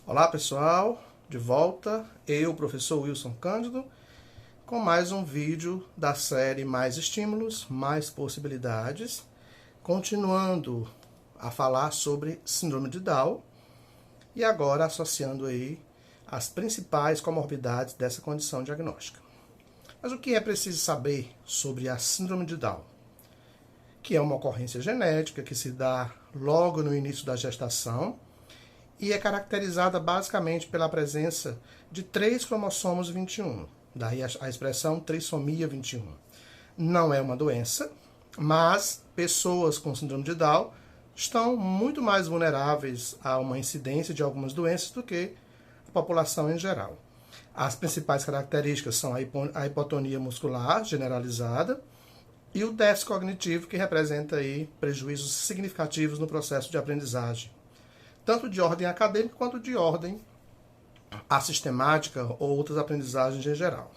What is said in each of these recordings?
Olá pessoal, de volta, eu, professor Wilson Cândido, com mais um vídeo da série Mais Estímulos, Mais Possibilidades, continuando a falar sobre síndrome de Down e agora associando aí as principais comorbidades dessa condição diagnóstica. Mas o que é preciso saber sobre a síndrome de Down? Que é uma ocorrência genética que se dá logo no início da gestação e é caracterizada basicamente pela presença de 3 cromossomos 21, daí a expressão trissomia 21. Não é uma doença, mas pessoas com síndrome de Down estão muito mais vulneráveis a uma incidência de algumas doenças do que a população em geral. As principais características são a hipotonia muscular generalizada e o déficit cognitivo, que representa aí prejuízos significativos no processo de aprendizagem, tanto de ordem acadêmica quanto de ordem assistemática ou outras aprendizagens em geral.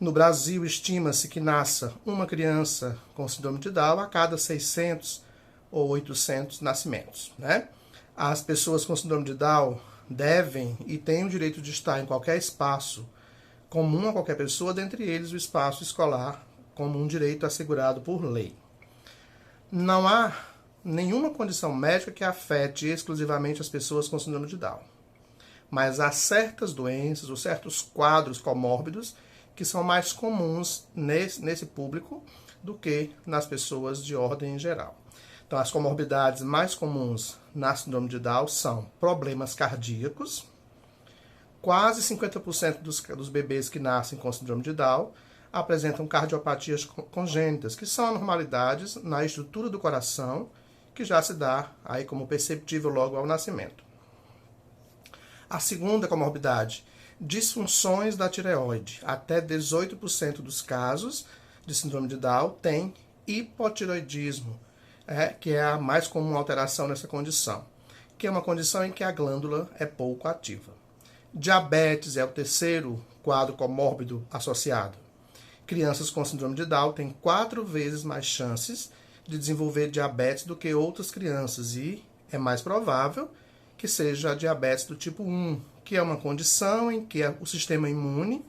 No Brasil, estima-se que nasça uma criança com síndrome de Down a cada 600 ou 800 nascimentos, né? As pessoas com síndrome de Down devem e têm o direito de estar em qualquer espaço comum a qualquer pessoa, dentre eles o espaço escolar, como um direito assegurado por lei. Não há nenhuma condição médica que afete exclusivamente as pessoas com síndrome de Down. Mas há certas doenças ou certos quadros comórbidos que são mais comuns nesse público do que nas pessoas de ordem em geral. Então, as comorbidades mais comuns na síndrome de Down são problemas cardíacos. Quase 50% dos bebês que nascem com síndrome de Down apresentam cardiopatias congênitas, que são anormalidades na estrutura do coração, que já se dá aí como perceptível logo ao nascimento. A segunda comorbidade, disfunções da tireoide. Até 18% dos casos de síndrome de Down tem hipotireoidismo, que é a mais comum alteração nessa condição, que é uma condição em que a glândula é pouco ativa. Diabetes é o terceiro quadro comórbido associado. Crianças com síndrome de Down têm 4 vezes mais chances de desenvolver diabetes do que outras crianças e é mais provável que seja a diabetes do tipo 1, que é uma condição em que o sistema imune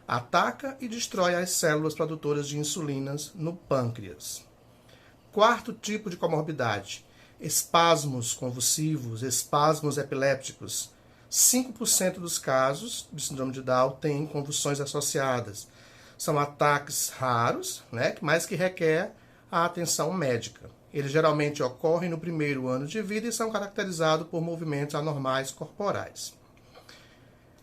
ataca e destrói as células produtoras de insulinas no pâncreas. Quarto tipo de comorbidade, espasmos convulsivos, espasmos epilépticos. 5% dos casos de síndrome de Down têm convulsões associadas. São ataques raros, mas que requer a atenção médica. Eles geralmente ocorrem no primeiro ano de vida e são caracterizados por movimentos anormais corporais.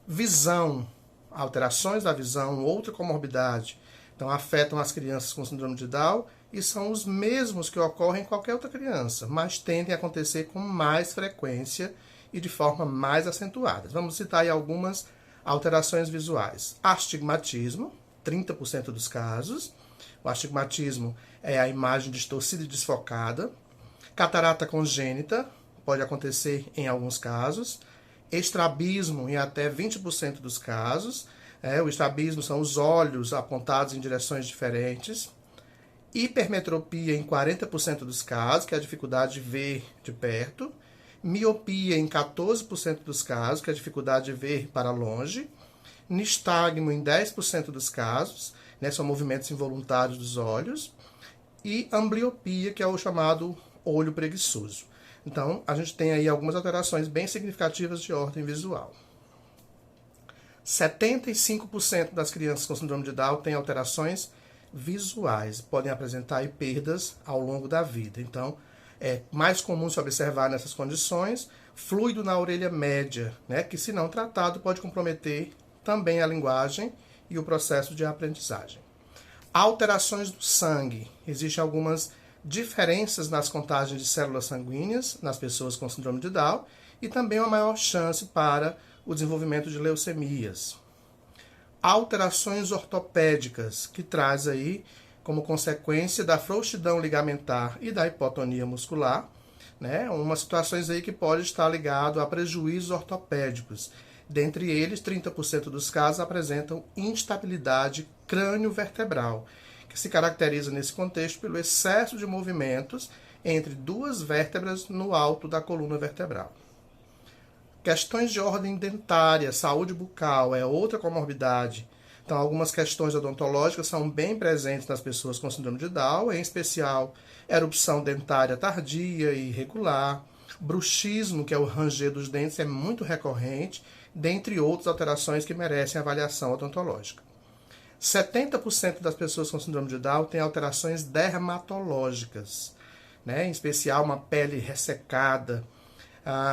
Visão, alterações da visão, outra comorbidade, então afetam as crianças com síndrome de Down e são os mesmos que ocorrem em qualquer outra criança, mas tendem a acontecer com mais frequência e de forma mais acentuada. Vamos citar aí algumas alterações visuais. Astigmatismo, 30% dos casos. O astigmatismo é a imagem distorcida e desfocada. Catarata congênita, pode acontecer em alguns casos. Estrabismo, em até 20% dos casos. O estrabismo são os olhos apontados em direções diferentes. Hipermetropia, em 40% dos casos, que é a dificuldade de ver de perto. Miopia, em 14% dos casos, que é a dificuldade de ver para longe. Nistagmo, em 10% dos casos, são movimentos involuntários dos olhos, e ambliopia, que é o chamado olho preguiçoso. Então, a gente tem aí algumas alterações bem significativas de ordem visual. 75% das crianças com síndrome de Down têm alterações visuais, podem apresentar aí perdas ao longo da vida. Então, é mais comum se observar nessas condições fluido na orelha média, que se não tratado pode comprometer também a linguagem e o processo de aprendizagem. Alterações do sangue. Existem algumas diferenças nas contagens de células sanguíneas nas pessoas com síndrome de Down e também uma maior chance para o desenvolvimento de leucemias. Alterações ortopédicas, que traz aí como consequência da frouxidão ligamentar e da hipotonia muscular, umas situações aí que pode estar ligado a prejuízos ortopédicos. Dentre eles, 30% dos casos apresentam instabilidade crânio-vertebral, que se caracteriza nesse contexto pelo excesso de movimentos entre duas vértebras no alto da coluna vertebral. Questões de ordem dentária, saúde bucal é outra comorbidade. Então, algumas questões odontológicas são bem presentes nas pessoas com síndrome de Down, em especial erupção dentária tardia e irregular, bruxismo, que é o ranger dos dentes, é muito recorrente, dentre outras alterações que merecem avaliação odontológica. 70% das pessoas com síndrome de Down têm alterações dermatológicas, né? Em especial uma pele ressecada,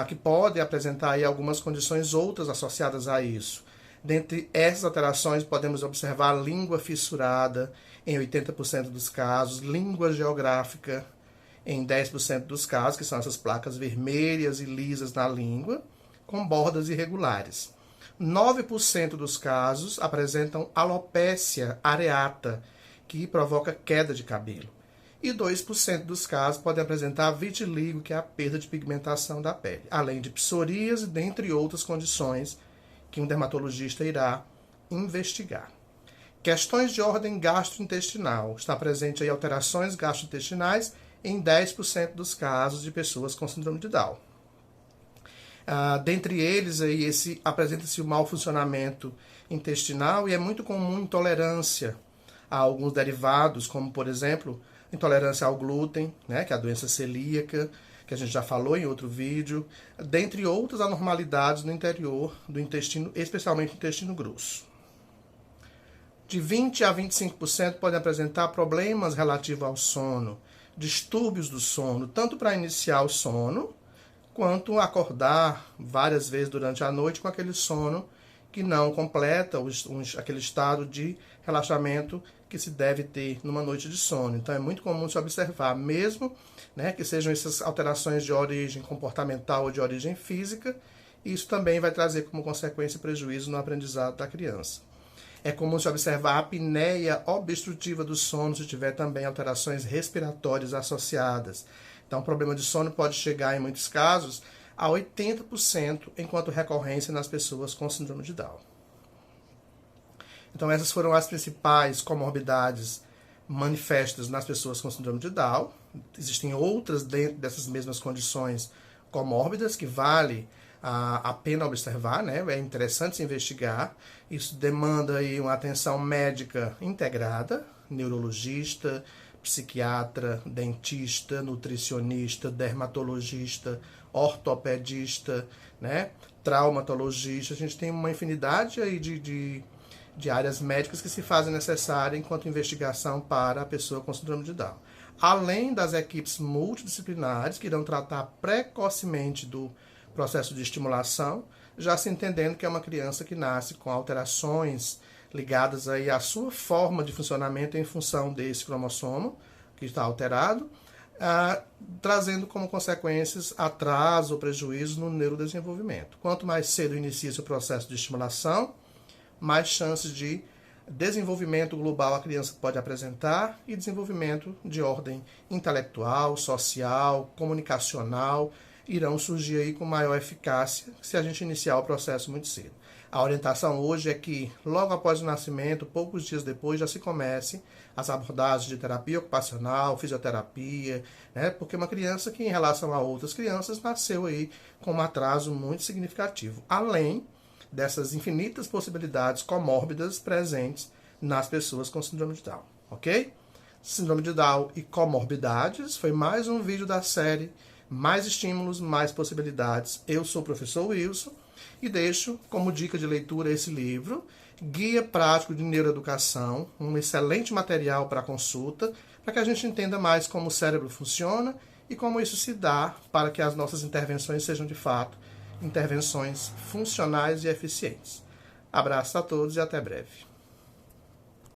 que pode apresentar aí algumas condições outras associadas a isso. Dentre essas alterações, podemos observar língua fissurada em 80% dos casos, língua geográfica em 10% dos casos, que são essas placas vermelhas e lisas na língua, com bordas irregulares. 9% dos casos apresentam alopécia areata, que provoca queda de cabelo. E 2% dos casos podem apresentar vitiligo, que é a perda de pigmentação da pele, além de psoríase, dentre outras condições que um dermatologista irá investigar. Questões de ordem gastrointestinal. Está presente aí alterações gastrointestinais em 10% dos casos de pessoas com síndrome de Down. Dentre eles, aí, apresenta-se o mau funcionamento intestinal e é muito comum intolerância a alguns derivados, como, por exemplo, intolerância ao glúten, né, que é a doença celíaca, que a gente já falou em outro vídeo, dentre outras anormalidades no interior do intestino, especialmente no intestino grosso. De 20% a 25% podem apresentar problemas relativos ao sono, distúrbios do sono, tanto para iniciar o sono, quanto acordar várias vezes durante a noite com aquele sono que não completa aquele estado de relaxamento que se deve ter numa noite de sono. Então é muito comum se observar, mesmo, né, que sejam essas alterações de origem comportamental ou de origem física, isso também vai trazer como consequência prejuízo no aprendizado da criança. É comum se observar a apneia obstrutiva do sono se tiver também alterações respiratórias associadas. Então o problema de sono pode chegar, em muitos casos, a 80% enquanto recorrência nas pessoas com síndrome de Down. Então essas foram as principais comorbidades manifestas nas pessoas com síndrome de Down. Existem outras dentro dessas mesmas condições comórbidas que vale a pena observar, né? É interessante se investigar. Isso demanda aí uma atenção médica integrada, neurologista, psiquiatra, dentista, nutricionista, dermatologista, ortopedista, né? Traumatologista. A gente tem uma infinidade aí de áreas médicas que se fazem necessárias enquanto investigação para a pessoa com síndrome de Down. Além das equipes multidisciplinares que irão tratar precocemente do processo de estimulação, já se entendendo que é uma criança que nasce com alterações ligadas aí à sua forma de funcionamento em função desse cromossomo que está alterado, trazendo como consequências atraso ou prejuízo no neurodesenvolvimento. Quanto mais cedo inicia-se o processo de estimulação, mais chances de desenvolvimento global a criança pode apresentar e desenvolvimento de ordem intelectual, social, comunicacional irão surgir aí com maior eficácia se a gente iniciar o processo muito cedo. A orientação hoje é que, logo após o nascimento, poucos dias depois, já se comece as abordagens de terapia ocupacional, fisioterapia, né? Porque uma criança que, em relação a outras crianças, nasceu aí com um atraso muito significativo, além dessas infinitas possibilidades comórbidas presentes nas pessoas com síndrome de Down, ok? Síndrome de Down e comorbidades foi mais um vídeo da série Mais Estímulos, Mais Possibilidades. Eu sou o professor Wilson e deixo como dica de leitura esse livro, Guia Prático de Neuroeducação, um excelente material para consulta, para que a gente entenda mais como o cérebro funciona e como isso se dá para que as nossas intervenções sejam de fato intervenções funcionais e eficientes. Abraço a todos e até breve.